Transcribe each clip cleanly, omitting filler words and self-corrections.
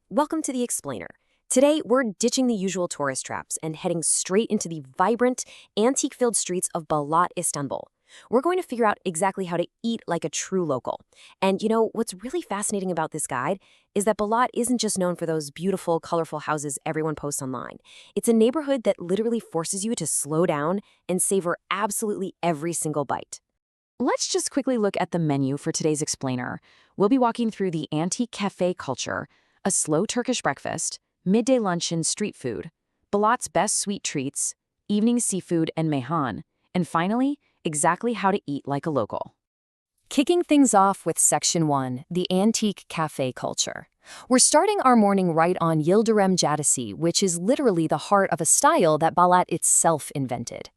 Welcome to The Explainer. Today, we're ditching the usual tourist traps and heading straight into the vibrant, antique-filled streets of Balat, Istanbul. We're going to figure out exactly how to eat like a true local. And what's really fascinating about this guide is that Balat isn't just known for those beautiful, colorful houses everyone posts online. It's a neighborhood that literally forces you to slow down and savor absolutely every single bite. Let's just quickly look at the menu for today's Explainer. We'll be walking through the antique cafe culture, a slow Turkish breakfast, midday lunch and street food, Balat's best sweet treats, evening seafood and Meyhane, and finally, exactly how to eat like a local. Kicking things off with Section 1, the antique cafe culture. We're starting our morning right on Yildirim Caddesi, which is literally the heart of a style that Balat itself invented.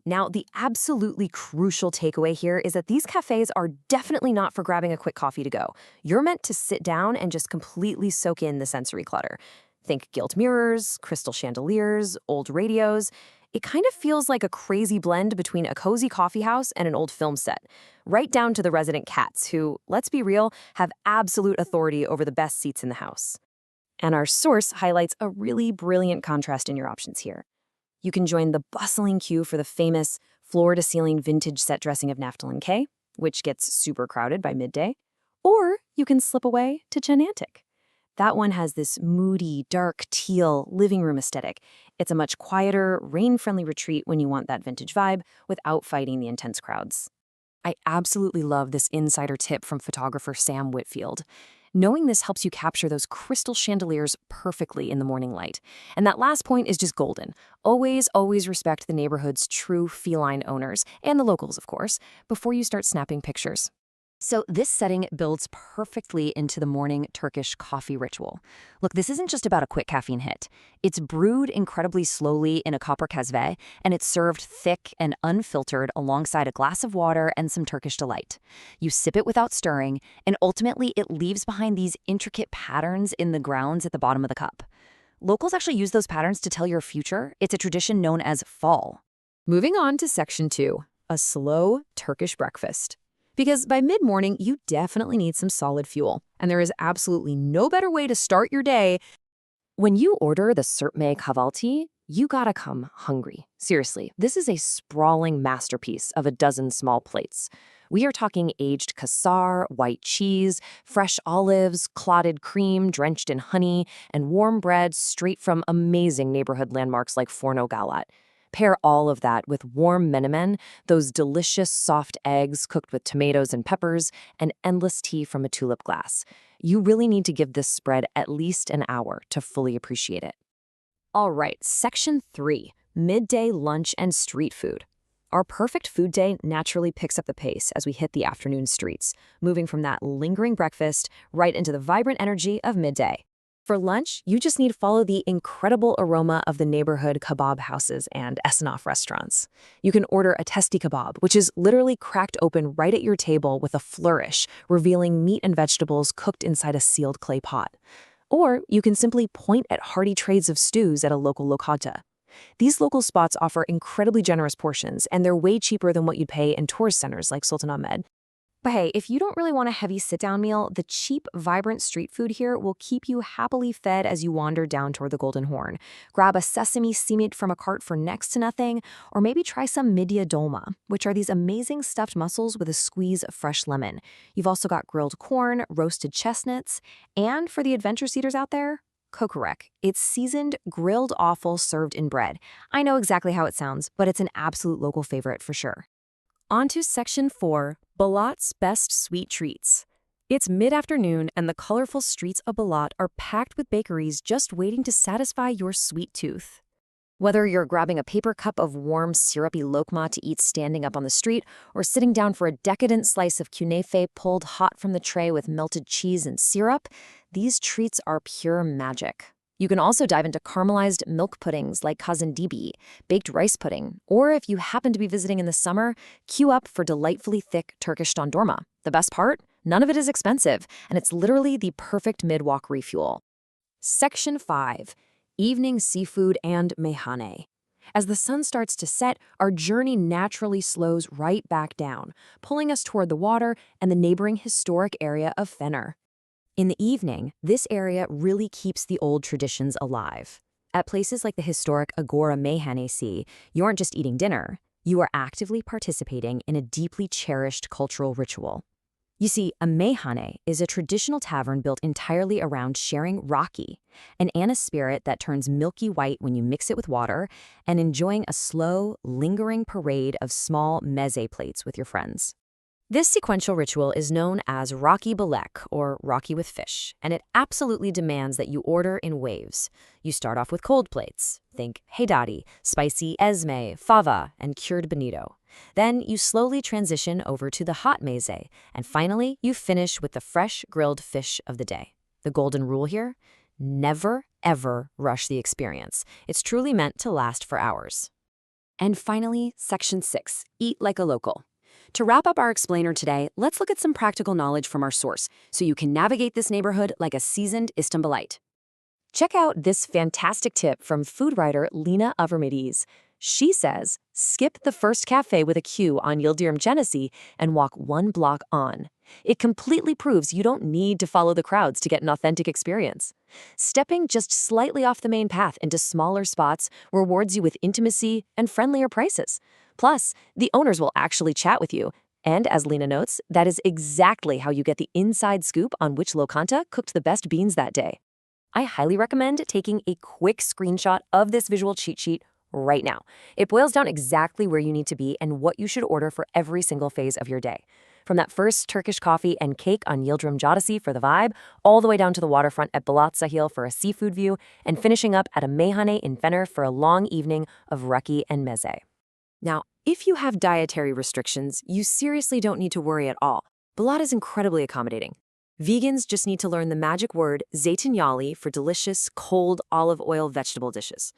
Now, the absolutely crucial takeaway here is that these cafes are definitely not for grabbing a quick coffee to go. You're meant to sit down and just completely soak in the sensory clutter. Think gilt mirrors, crystal chandeliers, old radios. It kind of feels like a crazy blend between a cozy coffee house and an old film set, right down to the resident cats who, let's be real, have absolute authority over the best seats in the house. And our source highlights a really brilliant contrast in your options here. You can join the bustling queue for the famous floor-to-ceiling vintage set dressing of Naftalin K, which gets super crowded by midday, or you can slip away to Genantic. That one has this moody, dark teal living room aesthetic. It's a much quieter, rain-friendly retreat when you want that vintage vibe without fighting the intense crowds. I absolutely love this insider tip from photographer Sam Whitfield. Knowing this helps you capture those crystal chandeliers perfectly in the morning light. And that last point is just golden. Always respect the neighborhood's true feline owners, and the locals, of course, before you start snapping pictures. So this setting builds perfectly into the morning Turkish coffee ritual. Look, this isn't just about a quick caffeine hit. It's brewed incredibly slowly in a copper kasve, and it's served thick and unfiltered alongside a glass of water and some Turkish delight. You sip it without stirring, and ultimately it leaves behind these intricate patterns in the grounds at the bottom of the cup. Locals actually use those patterns to tell your future. It's a tradition known as fall. Moving on to Section 2, a slow Turkish breakfast. Because by mid-morning, you definitely need some solid fuel, and there is absolutely no better way to start your day. When you order the Serpme Kahvalti, you gotta come hungry. Seriously, this is a sprawling masterpiece of a dozen small plates. We are talking aged kasar, white cheese, fresh olives, clotted cream drenched in honey, and warm bread straight from amazing neighborhood landmarks like Forno Galat. Pair all of that with warm menemen, those delicious soft eggs cooked with tomatoes and peppers, and endless tea from a tulip glass. You really need to give this spread at least an hour to fully appreciate it. All right, Section 3, midday lunch and street food. Our perfect food day naturally picks up the pace as we hit the afternoon streets, moving from that lingering breakfast right into the vibrant energy of midday. For lunch, you just need to follow the incredible aroma of the neighborhood kebab houses and esnaf restaurants. You can order a testi kebab, which is literally cracked open right at your table with a flourish, revealing meat and vegetables cooked inside a sealed clay pot. Or you can simply point at hearty trays of stews at a local lokanta. These local spots offer incredibly generous portions, and they're way cheaper than what you'd pay in tourist centers like Sultanahmet. But hey, if you don't really want a heavy sit-down meal, the cheap, vibrant street food here will keep you happily fed as you wander down toward the Golden Horn. Grab a sesame simit from a cart for next to nothing, or maybe try some midye dolma, which are these amazing stuffed mussels with a squeeze of fresh lemon. You've also got grilled corn, roasted chestnuts, and for the adventure seekers out there, kokorek. It's seasoned, grilled offal served in bread. I know exactly how it sounds, but it's an absolute local favorite for sure. On to Section 4, Balat's best sweet treats. It's mid-afternoon and the colorful streets of Balat are packed with bakeries just waiting to satisfy your sweet tooth. Whether you're grabbing a paper cup of warm, syrupy lokma to eat standing up on the street, or sitting down for a decadent slice of kunefe pulled hot from the tray with melted cheese and syrup, these treats are pure magic. You can also dive into caramelized milk puddings like kazandibi, baked rice pudding, or if you happen to be visiting in the summer, queue up for delightfully thick Turkish dondurma. The best part? None of it is expensive, and it's literally the perfect mid-walk refuel. Section 5, Evening Seafood and Meyhane. As the sun starts to set, our journey naturally slows right back down, pulling us toward the water and the neighboring historic area of Fener. In the evening, this area really keeps the old traditions alive. At places like the historic Agora Meyhane, you aren't just eating dinner, you are actively participating in a deeply cherished cultural ritual. You see, a meyhane is a traditional tavern built entirely around sharing raki, an anise spirit that turns milky white when you mix it with water, and enjoying a slow, lingering parade of small meze plates with your friends. This sequential ritual is known as raki balek, or raki with fish, and it absolutely demands that you order in waves. You start off with cold plates. Think heydari, spicy ezme, fava, and cured bonito. Then you slowly transition over to the hot meze, and finally you finish with the fresh grilled fish of the day. The golden rule here? Never, ever rush the experience. It's truly meant to last for hours. And finally, Section 6, Eat Like a Local. To wrap up our explainer today, let's look at some practical knowledge from our source so you can navigate this neighborhood like a seasoned Istanbulite. Check out this fantastic tip from food writer Lina Avermides. She says, skip the first cafe with a queue on Yildirim Genesi and walk one block on. It completely proves you don't need to follow the crowds to get an authentic experience. Stepping just slightly off the main path into smaller spots rewards you with intimacy and friendlier prices. Plus, the owners will actually chat with you. And as Lena notes, that is exactly how you get the inside scoop on which lokanta cooked the best beans that day. I highly recommend taking a quick screenshot of this visual cheat sheet right now. It boils down exactly where you need to be and what you should order for every single phase of your day. From that first Turkish coffee and cake on Yildirim Caddesi for the vibe, all the way down to the waterfront at Balat Sahil for a seafood view, and finishing up at a meyhane in Fener for a long evening of raki and meze. Now, if you have dietary restrictions, you seriously don't need to worry at all. Balat is incredibly accommodating. Vegans just need to learn the magic word zeytinyağlı for delicious, cold olive oil vegetable dishes.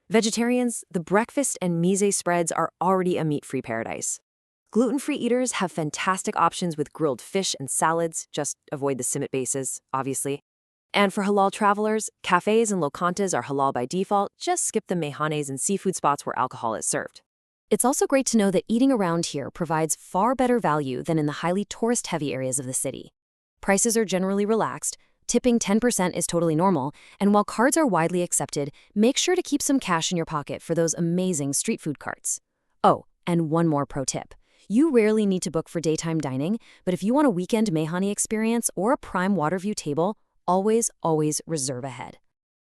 Vegetarians, the breakfast and meze spreads are already a meat-free paradise. Gluten-free eaters have fantastic options with grilled fish and salads, just avoid the simit bases, obviously. And for halal travelers, cafes and lokantas are halal by default, just skip the meyhanes and seafood spots where alcohol is served. It's also great to know that eating around here provides far better value than in the highly tourist-heavy areas of the city. Prices are generally relaxed, tipping 10% is totally normal, and while cards are widely accepted, make sure to keep some cash in your pocket for those amazing street food carts. Oh, and one more pro tip. You rarely need to book for daytime dining, but if you want a weekend meyhane experience or a prime water view table, always reserve ahead.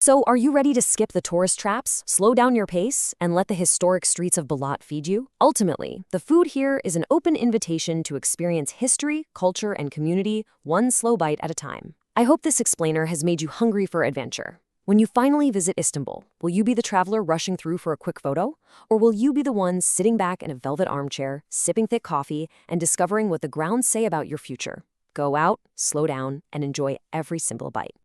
So are you ready to skip the tourist traps, slow down your pace, and let the historic streets of Balat feed you? Ultimately, the food here is an open invitation to experience history, culture, and community, one slow bite at a time. I hope this explainer has made you hungry for adventure. When you finally visit Istanbul, will you be the traveler rushing through for a quick photo? Or will you be the one sitting back in a velvet armchair, sipping thick coffee, and discovering what the grounds say about your future? Go out, slow down, and enjoy every simple bite.